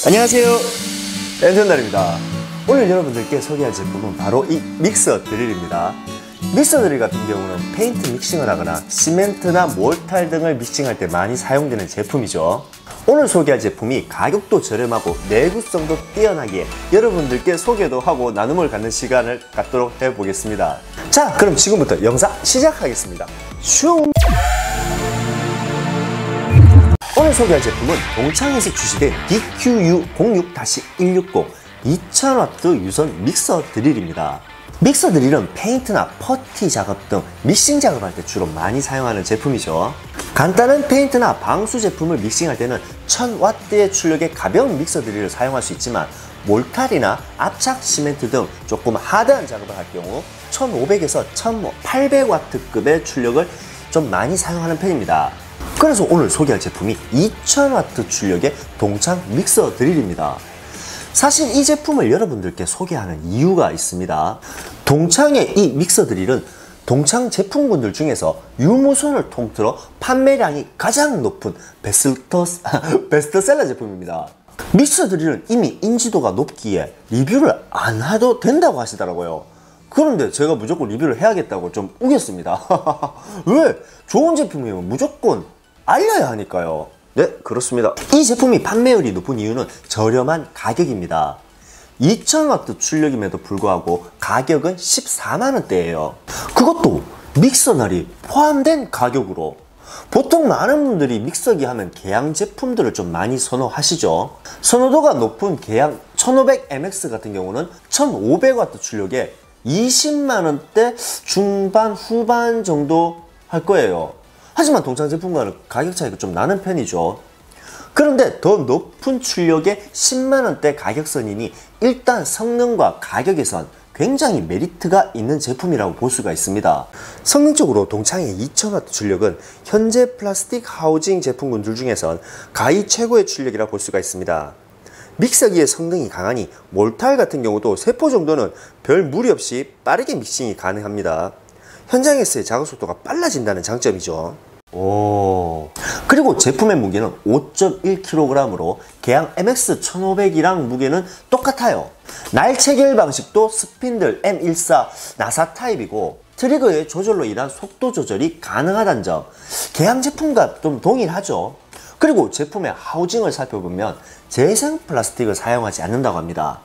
안녕하세요, 랜턴달입니다. 오늘 여러분들께 소개할 제품은 바로 이 믹서 드릴입니다. 믹서 드릴 같은 경우는 페인트 믹싱을 하거나 시멘트나 몰탈 등을 믹싱할 때 많이 사용되는 제품이죠. 오늘 소개할 제품이 가격도 저렴하고 내구성도 뛰어나기에 여러분들께 소개도 하고 나눔을 갖는 시간을 갖도록 해보겠습니다. 자, 그럼 지금부터 영상 시작하겠습니다. 슝! 오늘 소개할 제품은 동창에서 출시된 DQU06-160 2000W 유선 믹서 드릴입니다. 믹서 드릴은 페인트나 퍼티 작업 등 믹싱 작업할 때 주로 많이 사용하는 제품이죠. 간단한 페인트나 방수 제품을 믹싱할 때는 1000W의 출력의 가벼운 믹서 드릴을 사용할 수 있지만 몰탈이나 압착 시멘트 등 조금 하드한 작업을 할 경우 1500에서 1800W급의 출력을 좀 많이 사용하는 편입니다. 그래서 오늘 소개할 제품이 2000W 출력의 동창 믹서 드릴입니다. 사실 이 제품을 여러분들께 소개하는 이유가 있습니다. 동창의 이 믹서 드릴은 동창 제품군들 중에서 유무선을 통틀어 판매량이 가장 높은 베스트셀러 제품입니다. 믹서 드릴은 이미 인지도가 높기에 리뷰를 안 해도 된다고 하시더라고요. 그런데 제가 무조건 리뷰를 해야겠다고 좀 우겼습니다. 왜? 좋은 제품이면 무조건 알려야 하니까요. 네, 그렇습니다. 이 제품이 판매율이 높은 이유는 저렴한 가격입니다. 2000W 출력임에도 불구하고 가격은 14만원대예요. 그것도 믹서날이 포함된 가격으로. 보통 많은 분들이 믹서기 하면 개양 제품들을 좀 많이 선호하시죠. 선호도가 높은 개양 1500MX 같은 경우는 1500W 출력에 20만원대 중반 후반 정도 할 거예요. 하지만 동창 제품과는 가격 차이가 좀 나는 편이죠. 그런데 더 높은 출력의 10만원대 가격선이니 일단 성능과 가격에선 굉장히 메리트가 있는 제품이라고 볼 수가 있습니다. 성능적으로 동창의 2000W 출력은 현재 플라스틱 하우징 제품군들 중에선 가히 최고의 출력이라 볼 수가 있습니다. 믹서기의 성능이 강하니 몰탈 같은 경우도 세포 정도는 별 무리 없이 빠르게 믹싱이 가능합니다. 현장에서의 작업 속도가 빨라진다는 장점이죠. 그리고 제품의 무게는 5.1kg으로 개양 MX1500이랑 무게는 똑같아요. 날 체결 방식도 스핀들 M14 나사 타입이고 트리거의 조절로 인한 속도 조절이 가능하다는 점, 개양 제품과 좀 동일하죠. 그리고 제품의 하우징을 살펴보면 재생 플라스틱을 사용하지 않는다고 합니다.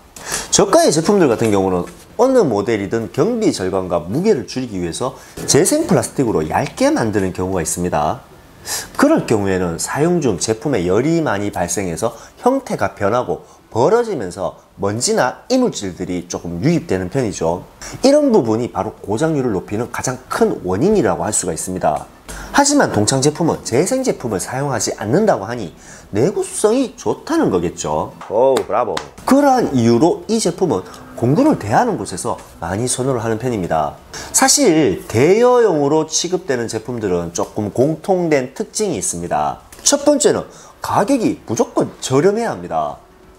저가의 제품들 같은 경우는 어느 모델이든 경비 절감과 무게를 줄이기 위해서 재생 플라스틱으로 얇게 만드는 경우가 있습니다. 그럴 경우에는 사용 중 제품에 열이 많이 발생해서 형태가 변하고 벌어지면서 먼지나 이물질들이 조금 유입되는 편이죠. 이런 부분이 바로 고장률을 높이는 가장 큰 원인이라고 할 수가 있습니다. 하지만 동창 제품은 재생 제품을 사용하지 않는다고 하니 내구성이 좋다는 거겠죠. 오, 브라보. 그러한 이유로 이 제품은 공구를 대하는 곳에서 많이 선호를 하는 편입니다. 사실 대여용으로 취급되는 제품들은 조금 공통된 특징이 있습니다. 첫 번째는 가격이 무조건 저렴해야 합니다.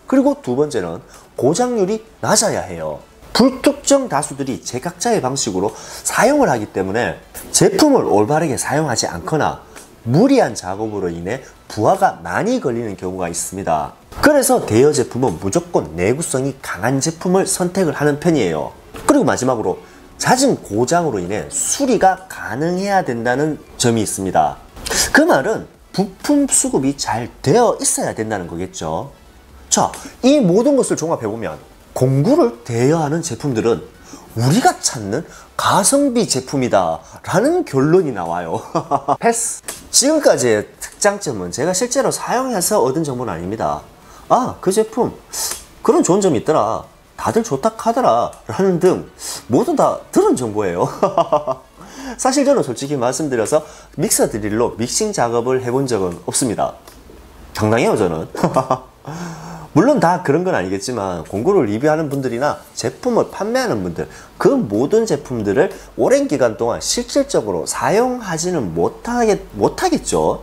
그리고 두 번째는 고장률이 낮아야 해요. 불특정 다수들이 제각자의 방식으로 사용을 하기 때문에 제품을 올바르게 사용하지 않거나 무리한 작업으로 인해 부하가 많이 걸리는 경우가 있습니다. 그래서 대여 제품은 무조건 내구성이 강한 제품을 선택을 하는 편이에요. 그리고 마지막으로 잦은 고장으로 인해 수리가 가능해야 된다는 점이 있습니다. 그 말은 부품 수급이 잘 되어 있어야 된다는 거겠죠. 자, 이 모든 것을 종합해보면 공구를 대여하는 제품들은 우리가 찾는 가성비 제품이다 라는 결론이 나와요. 패스! 지금까지의 특장점은 제가 실제로 사용해서 얻은 정보는 아닙니다. 아, 그 제품 그런 좋은 점이 있더라, 다들 좋다 하더라 라는 등 모두 다 들은 정보예요. 사실 저는 솔직히 말씀드려서 믹서 드릴로 믹싱 작업을 해본 적은 없습니다. 당당해요, 저는. 물론 다 그런 건 아니겠지만 공구를 리뷰하는 분들이나 제품을 판매하는 분들, 그 모든 제품들을 오랜 기간 동안 실질적으로 사용하지는 못하겠죠.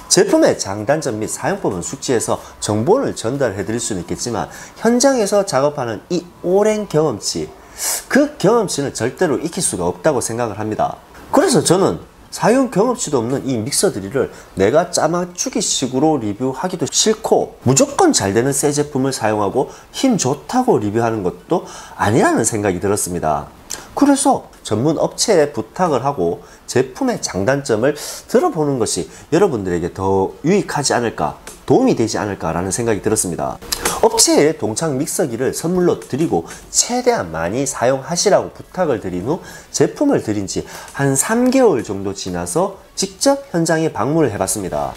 제품의 장단점 및 사용법은 숙지해서 정보를 전달해 드릴 수는 있겠지만 현장에서 작업하는 이 오랜 경험치, 그 경험치는 절대로 익힐 수가 없다고 생각을 합니다. 그래서 저는 사용 경험치도 없는 이 믹서 드릴을 내가 짜맞추기 식으로 리뷰하기도 싫고, 무조건 잘 되는 새 제품을 사용하고 힘 좋다고 리뷰하는 것도 아니라는 생각이 들었습니다. 그래서 전문 업체에 부탁을 하고 제품의 장단점을 들어보는 것이 여러분들에게 더 유익하지 않을까, 도움이 되지 않을까라는 생각이 들었습니다. 업체에 동창 믹서기를 선물로 드리고 최대한 많이 사용하시라고 부탁을 드린 후 제품을 드린 지 한 3개월 정도 지나서 직접 현장에 방문을 해봤습니다.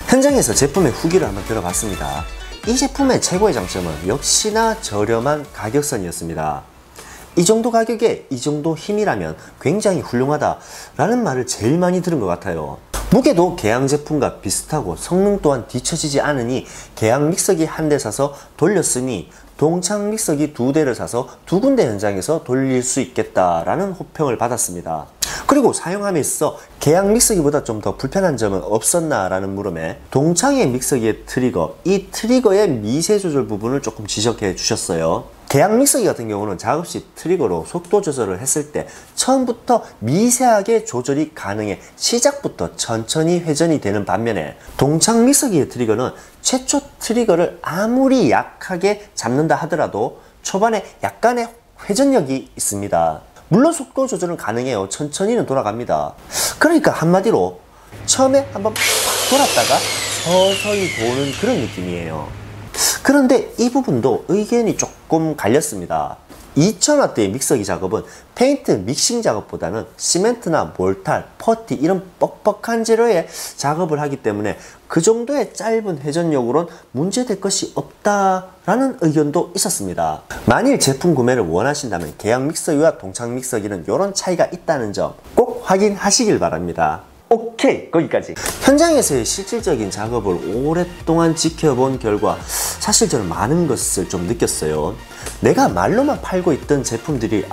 현장에서 제품의 후기를 한번 들어봤습니다. 이 제품의 최고의 장점은 역시나 저렴한 가격선이었습니다. 이 정도 가격에 이 정도 힘이라면 굉장히 훌륭하다라는 말을 제일 많이 들은 것 같아요. 무게도 개양 제품과 비슷하고 성능 또한 뒤처지지 않으니 개양 믹서기 한 대 사서 돌렸으니 동창 믹서기 2대를 사서 2군데 현장에서 돌릴 수 있겠다라는 호평을 받았습니다. 그리고 사용함에 있어 개양 믹서기보다 좀 더 불편한 점은 없었나 라는 물음에 동창의 믹서기의 트리거, 이 트리거의 미세 조절 부분을 조금 지적해 주셨어요. 개양 믹서기 같은 경우는 작업 시 트리거로 속도 조절을 했을 때 처음부터 미세하게 조절이 가능해 시작부터 천천히 회전이 되는 반면에 동창 믹서기의 트리거는 최초 트리거를 아무리 약하게 잡는다 하더라도 초반에 약간의 회전력이 있습니다. 물론 속도 조절은 가능해요. 천천히는 돌아갑니다. 그러니까 한마디로 처음에 한번 팍 돌았다가 서서히 도는 그런 느낌이에요. 그런데 이 부분도 의견이 조금 갈렸습니다. 2000W의 믹서기 작업은 페인트 믹싱 작업보다는 시멘트나 몰탈, 퍼티 이런 뻑뻑한 재료에 작업을 하기 때문에 그 정도의 짧은 회전력으로는 문제될 것이 없다라는 의견도 있었습니다. 만일 제품 구매를 원하신다면 개양 믹서기와 동창 믹서기는 이런 차이가 있다는 점 꼭 확인하시길 바랍니다. 오케이, 거기까지. 현장에서의 실질적인 작업을 오랫동안 지켜본 결과 사실 저는 많은 것을 좀 느꼈어요. 내가 말로만 팔고 있던 제품들이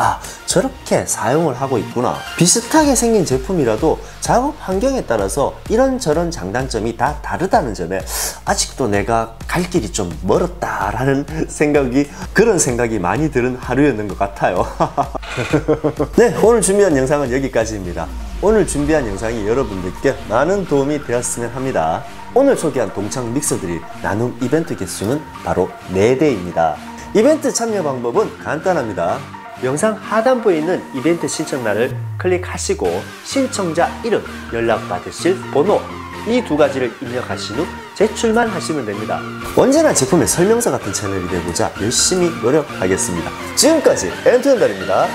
저렇게 사용을 하고 있구나. 비슷하게 생긴 제품이라도 작업 환경에 따라서 이런저런 장단점이 다 다르다는 점에 아직도 내가 갈 길이 좀 멀었다라는 그런 생각이 많이 드는 하루였는 것 같아요. 네, 오늘 준비한 영상은 여기까지입니다. 오늘 준비한 영상이 여러분들께 많은 도움이 되었으면 합니다. 오늘 소개한 동창 믹서들이 나눔 이벤트 개수는 바로 4대입니다. 이벤트 참여 방법은 간단합니다. 영상 하단부에 있는 이벤트 신청란을 클릭하시고 신청자 이름, 연락 받으실 번호 이 2가지를 입력하신 후 제출만 하시면 됩니다. 언제나 제품의 설명서 같은 채널이 되고자 열심히 노력하겠습니다. 지금까지 엔투엔달입니다.